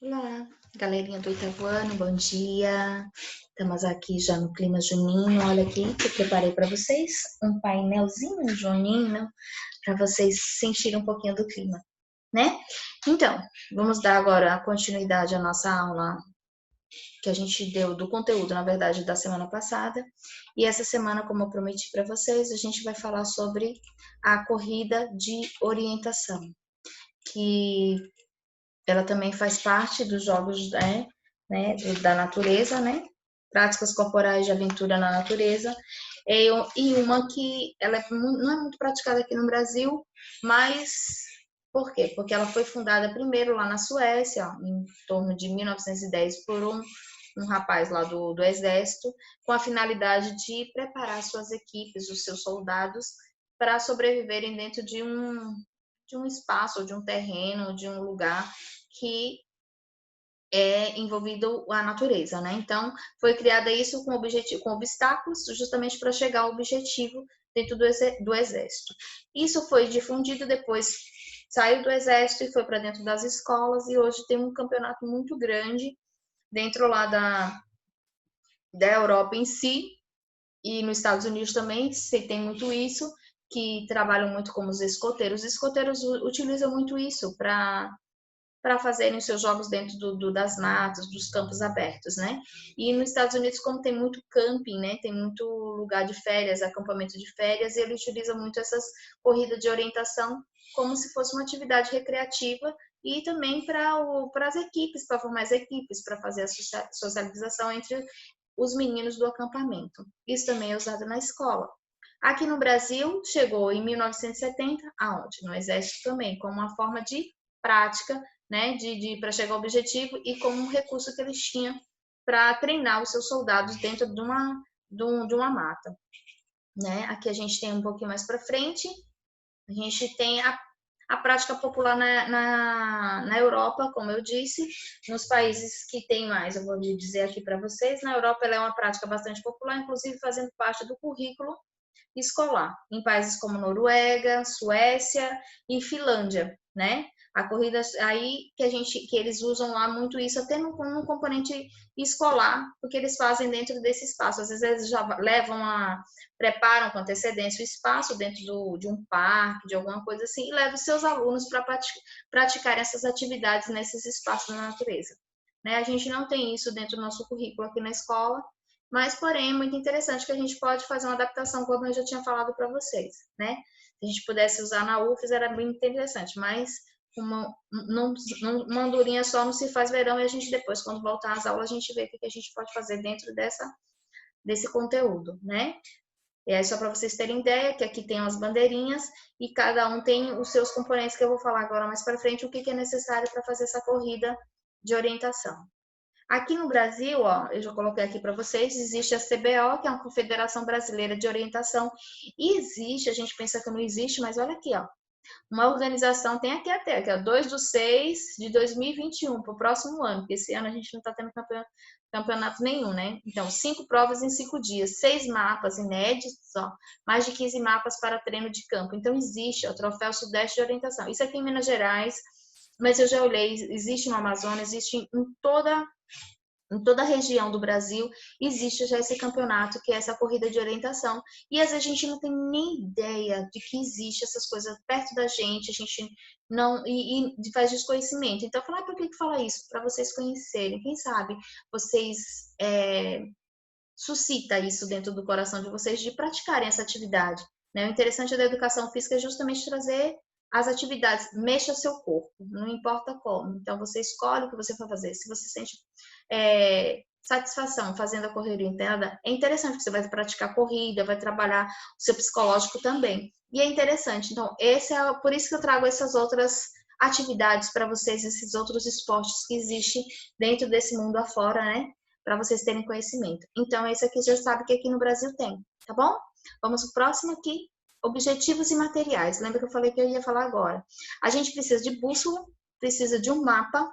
Olá, galerinha do Itapuano, bom dia. Estamos aqui já no clima junino. Olha aqui que eu preparei para vocês um painelzinho junino para vocês sentirem um pouquinho do clima, né? Então, vamos dar agora a continuidade à nossa aula que a gente deu do conteúdo, na verdade, da semana passada. E essa semana, como eu prometi para vocês, a gente vai falar sobre a corrida de orientação, que ela também faz parte dos jogos da natureza, né? Práticas corporais de aventura na natureza. E uma que ela não é muito praticada aqui no Brasil, mas por quê? Porque ela foi fundada primeiro lá na Suécia, ó, em torno de 1910, por um rapaz lá do exército, com a finalidade de preparar suas equipes, os seus soldados, para sobreviverem dentro de um espaço, ou de um terreno, de um lugar que é envolvido a natureza, né? Então, foi criada isso com objetivo, com obstáculos, justamente para chegar ao objetivo dentro do exército. Isso foi difundido depois, saiu do exército e foi para dentro das escolas, e hoje tem um campeonato muito grande dentro lá da Europa em si, e nos Estados Unidos também se tem muito isso, que trabalham muito como os escoteiros. Os escoteiros utilizam muito isso para fazerem os seus jogos dentro das matas, dos campos abertos, né? E nos Estados Unidos, como tem muito camping, né? Tem muito lugar de férias, acampamento de férias, e ele utiliza muito essas corridas de orientação como se fosse uma atividade recreativa e também para as equipes, para formar as equipes, para fazer a socialização entre os meninos do acampamento. Isso também é usado na escola. Aqui no Brasil, chegou em 1970, aonde? No Exército também, como uma forma de prática, né, para chegar ao objetivo e como um recurso que eles tinham para treinar os seus soldados dentro de uma mata. Né? Aqui a gente tem um pouquinho mais para frente, a gente tem a prática popular na Europa, como eu disse, nos países que tem mais, eu vou dizer aqui para vocês, na Europa ela é uma prática bastante popular, inclusive fazendo parte do currículo escolar, em países como Noruega, Suécia e Finlândia, né? A corrida aí que eles usam lá muito isso até no componente escolar, porque eles fazem dentro desse espaço. Às vezes eles já preparam com antecedência o espaço dentro de um parque, de alguma coisa assim, e levam seus alunos para praticar essas atividades nesses espaços da natureza. Né? A gente não tem isso dentro do nosso currículo aqui na escola, mas, porém, é muito interessante que a gente pode fazer uma adaptação, como eu já tinha falado para vocês, né? Se a gente pudesse usar na UFES, era bem interessante, mas uma andorinha só não se faz verão, e a gente depois, quando voltar às aulas, a gente vê o que a gente pode fazer dentro desse conteúdo, né? E aí, só para vocês terem ideia, que aqui tem as bandeirinhas e cada um tem os seus componentes, que eu vou falar agora mais para frente, o que é necessário para fazer essa corrida de orientação. Aqui no Brasil, ó, eu já coloquei aqui para vocês, existe a CBO, que é a Confederação Brasileira de Orientação. E existe, a gente pensa que não existe, mas olha aqui, ó. Uma organização, tem aqui até, que é 2/6 de 2021, para o próximo ano, porque esse ano a gente não está tendo campeonato nenhum, né? Então, 5 provas em 5 dias, 6 mapas inéditos, ó, mais de 15 mapas para treino de campo. Então, existe o Troféu Sudeste de Orientação. Isso aqui em Minas Gerais, mas eu já olhei, existe no Amazonas, existe em toda a região do Brasil, existe já esse campeonato, que é essa corrida de orientação. E às vezes a gente não tem nem ideia de que existe essas coisas perto da gente, a gente não. E faz desconhecimento. Então, falar por que fala isso? Para vocês conhecerem. Quem sabe vocês suscita isso dentro do coração de vocês de praticarem essa atividade. Né? O interessante da educação física é justamente trazer as atividades, mexa seu corpo, não importa como. Então, você escolhe o que você vai fazer. Se você sente satisfação fazendo a corrida interna, é interessante, porque você vai praticar corrida, vai trabalhar o seu psicológico também. E é interessante. Então, por isso que eu trago essas outras atividades para vocês, esses outros esportes que existem dentro desse mundo afora, né? Para vocês terem conhecimento. Então, esse aqui já sabe que aqui no Brasil tem, tá bom? Vamos pro próximo aqui. Objetivos e materiais. Lembra que eu falei que eu ia falar agora? A gente precisa de bússola, precisa de um mapa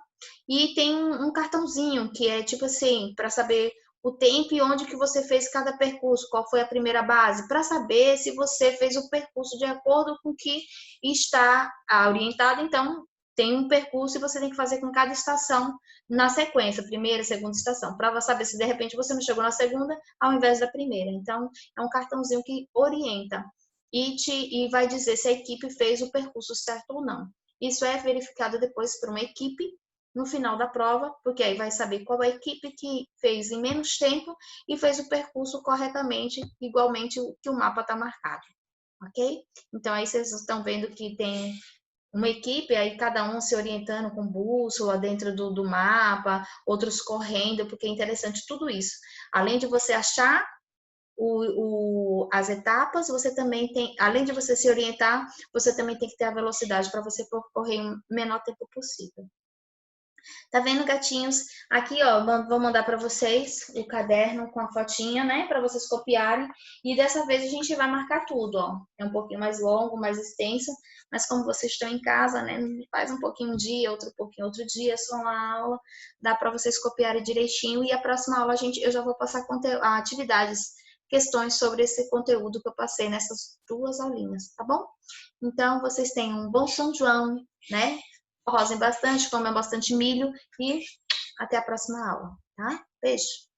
e tem um cartãozinho que é tipo assim, para saber o tempo e onde que você fez cada percurso, qual foi a primeira base, para saber se você fez o percurso de acordo com o que está orientado. Então, tem um percurso e você tem que fazer com cada estação na sequência, primeira, segunda estação, para saber se de repente você não chegou na segunda ao invés da primeira. Então, é um cartãozinho que orienta e vai dizer se a equipe fez o percurso certo ou não. Isso é verificado depois por uma equipe no final da prova, porque aí vai saber qual a equipe que fez em menos tempo e fez o percurso corretamente, igualmente o que o mapa está marcado, ok? Então aí vocês estão vendo que tem uma equipe, aí cada um se orientando com bússola dentro do mapa, outros correndo, porque é interessante tudo isso. Além de você achar as etapas, você também tem, além de você se orientar, você também tem que ter a velocidade para você percorrer o menor tempo possível. Tá vendo, gatinhos? Aqui, ó, vou mandar para vocês o caderno com a fotinha, né? Para vocês copiarem. E dessa vez a gente vai marcar tudo, ó. É um pouquinho mais longo, mais extenso, mas como vocês estão em casa, né? Faz um pouquinho um dia, outro pouquinho outro dia, só uma aula. Dá para vocês copiarem direitinho. E a próxima aula, eu já vou passar atividades, questões sobre esse conteúdo que eu passei nessas 2 aulinhas, tá bom? Então, vocês tenham um bom São João, né? Forrosem bastante, comam bastante milho e até a próxima aula, tá? Beijo!